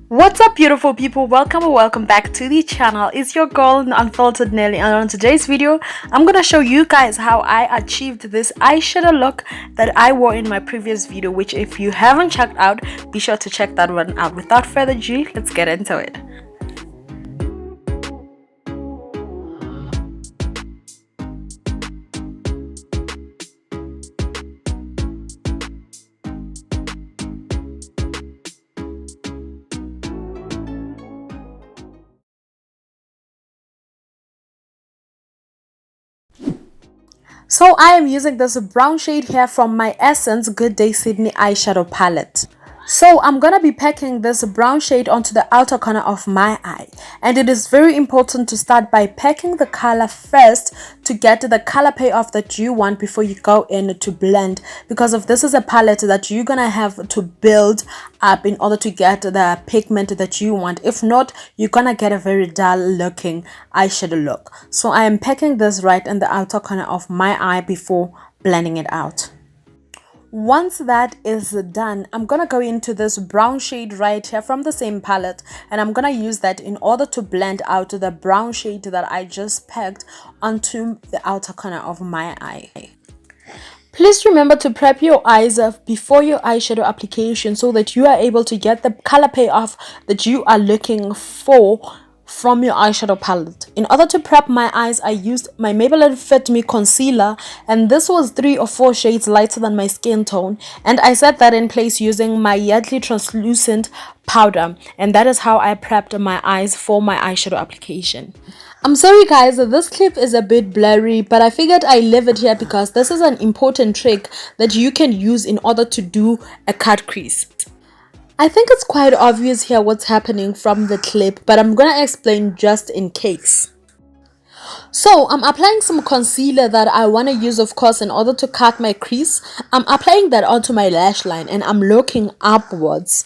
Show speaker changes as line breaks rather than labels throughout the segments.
What's up, beautiful people? Welcome or welcome back to the channel. It's your girl Unfiltered Nelly, and on today's video I'm gonna show you guys how I achieved this eyeshadow look that I wore in my previous video, which if you haven't checked out, be sure to check that one out. Without further ado, let's get into it. So I am using this brown shade here from my Essence Good Day Sydney eyeshadow palette. So I'm gonna be packing this brown shade onto the outer corner of my eye, and it is very important to start by packing the color first to get the color payoff that you want before you go in to blend, because if this is a palette that you're gonna have to build up in order to get the pigment that you want. If not, you're gonna get a very dull looking eyeshadow look. So I am packing this right in the outer corner of my eye before blending it out. Once that is done, I'm gonna go into this brown shade right here from the same palette, and I'm gonna use that in order to blend out the brown shade that I just packed onto the outer corner of my eye. Please remember to prep your eyes before your eyeshadow application so that you are able to get the color payoff that you are looking for from your eyeshadow palette. In order to prep my eyes, I used my Maybelline Fit Me concealer, and this was 3 or 4 shades lighter than my skin tone, and I set that in place using my Yardley translucent powder, and that is how I prepped my eyes for my eyeshadow application. I'm sorry guys, this clip is a bit blurry, but I figured I leave it here because this is an important trick that you can use in order to do a cut crease. I think it's quite obvious here what's happening from the clip, but I'm gonna explain just in case. So I'm applying some concealer that I want to use, of course, in order to cut my crease. I'm applying that onto my lash line and I'm looking upwards.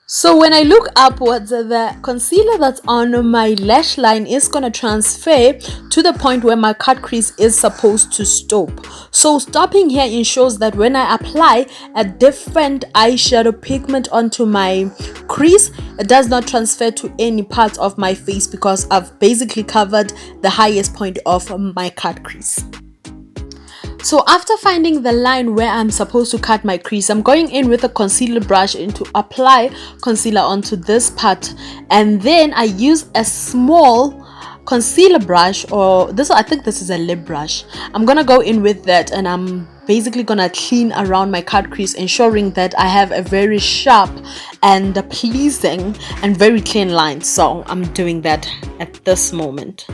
So when I look upwards, the concealer that's on my lash line is going to transfer to the point where my cut crease is supposed to stop. So stopping here ensures that when I apply a different eyeshadow pigment onto my crease, it does not transfer to any parts of my face because I've basically covered the highest point of my cut crease. So after finding the line where I'm supposed to cut my crease, I'm going in with a concealer brush to apply concealer onto this part, and then I use a small concealer brush, or this, I think this is a lip brush. I'm gonna go in with that and I'm basically gonna clean around my cut crease, ensuring that I have a very sharp and pleasing and very clean line. So I'm doing that at this moment.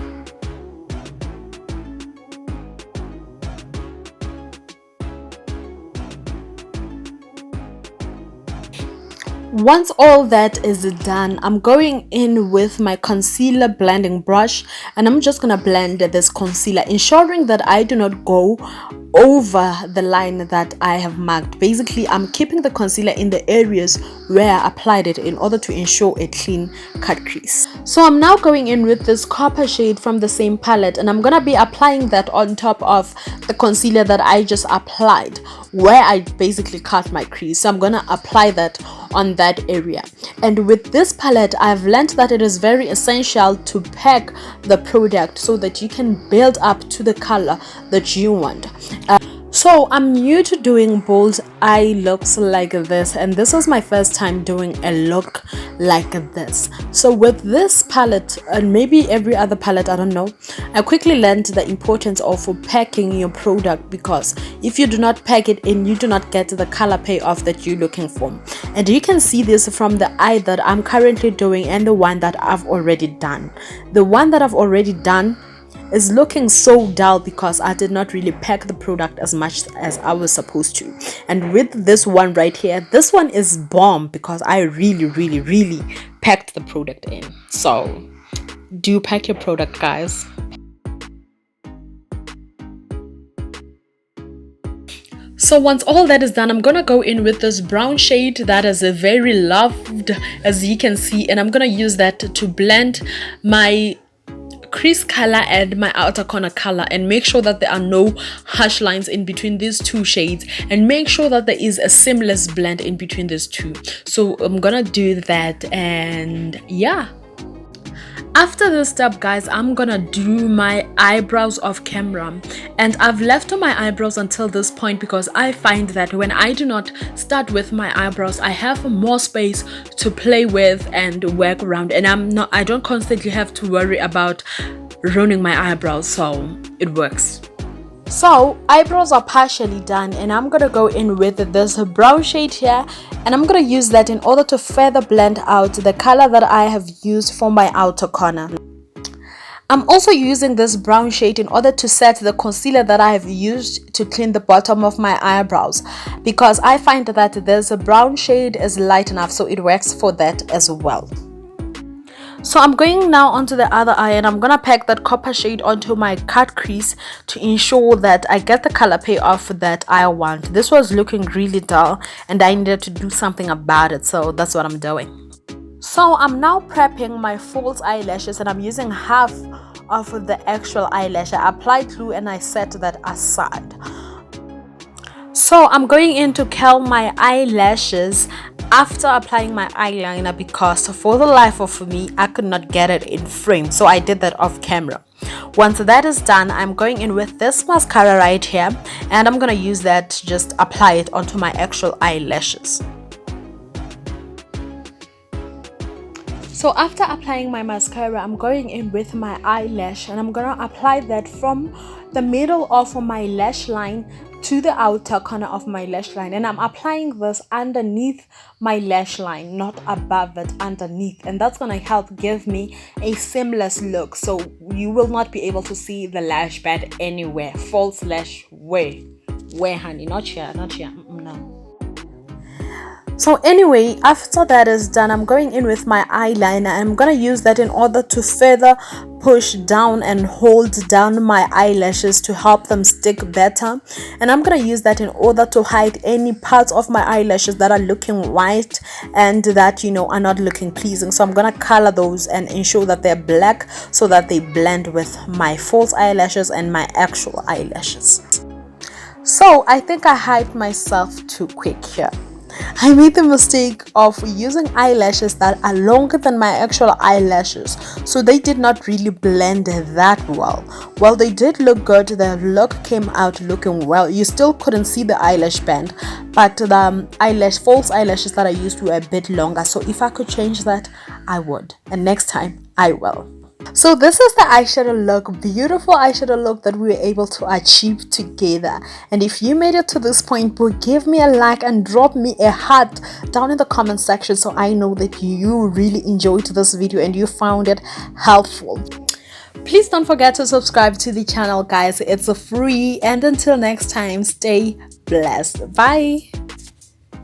Once all that is done, I'm going in with my concealer blending brush and I'm just gonna blend this concealer, ensuring that I do not go over the line that I have marked. Basically, I'm keeping the concealer in the areas where I applied it in order to ensure a clean cut crease. So I'm now going in with this copper shade from the same palette, and I'm gonna be applying that on top of the concealer that I just applied where I basically cut my crease. So I'm gonna apply that on that area. And with this palette, I've learned that it is very essential to pack the product so that you can build up to the color that you want. So I'm new to doing bold eye looks like this, and this was my first time doing a look like this. So with this palette and maybe every other palette, I don't know, I quickly learned the importance of packing your product, because if you do not pack it in, you do not get the color payoff that you're looking for. And you can see this from the eye that I'm currently doing and the one that I've already done. The one that I've already done is looking so dull because I did not really pack the product as much as I was supposed to. And with this one right here, this one is bomb because I really packed the product in. So do pack your product, guys. So once all that is done, I'm gonna go in with this brown shade that is very loved, as you can see, and I'm gonna use that to blend my crease color and my outer corner color, and make sure that there are no harsh lines in between these two shades, and make sure that there is a seamless blend in between these two. So I'm gonna do that, and yeah. After this step, guys, I'm gonna do my eyebrows off camera, and I've left on my eyebrows until this point because I find that when I do not start with my eyebrows, I have more space to play with and work around, and I don't constantly have to worry about ruining my eyebrows, so it works. So eyebrows are partially done, and I'm gonna go in with this brown shade here, and I'm gonna use that in order to further blend out the color that I have used for my outer corner. I'm also using this brown shade in order to set the concealer that I have used to clean the bottom of my eyebrows, because I find that this brown shade is light enough, so it works for that as well. So I'm going now onto the other eye, and I'm gonna pack that copper shade onto my cut crease to ensure that I get the color payoff that I want. This was looking really dull and I needed to do something about it, so that's what I'm doing. So I'm now prepping my false eyelashes, and I'm using half of the actual eyelash. I applied glue and I set that aside. So I'm going in to curl my eyelashes after applying my eyeliner, because for the life of me I could not get it in frame, so I did that off camera. Once that is done, I'm going in with this mascara right here, and I'm gonna use that to just apply it onto my actual eyelashes. So after applying my mascara, I'm going in with my eyelash, and I'm gonna apply that from the middle of my lash line to the outer corner of my lash line, and I'm applying this underneath my lash line, not above it, underneath, and that's gonna help give me a seamless look, so you will not be able to see the lash bed anywhere. False lash where honey, not here, no. So anyway, after that is done, I'm going in with my eyeliner, and I'm gonna use that in order to further push down and hold down my eyelashes to help them stick better, and I'm gonna use that in order to hide any parts of my eyelashes that are looking white and that, you know, are not looking pleasing. So I'm gonna color those and ensure that they're black so that they blend with my false eyelashes and my actual eyelashes. So I think I hyped myself too quick here. I made the mistake of using eyelashes that are longer than my actual eyelashes, so they did not really blend that well. While they did look good, the look came out looking well. You still couldn't see the eyelash band, but the false eyelashes that I used were a bit longer, so if I could change that, I would, and next time I will. So this is the eyeshadow look, beautiful eyeshadow look that we were able to achieve together. And if you made it to this point, give me a like and drop me a heart down in the comment section so I know that you really enjoyed this video and you found it helpful. Please don't forget to subscribe to the channel, guys. It's free, and until next time, stay blessed. Bye.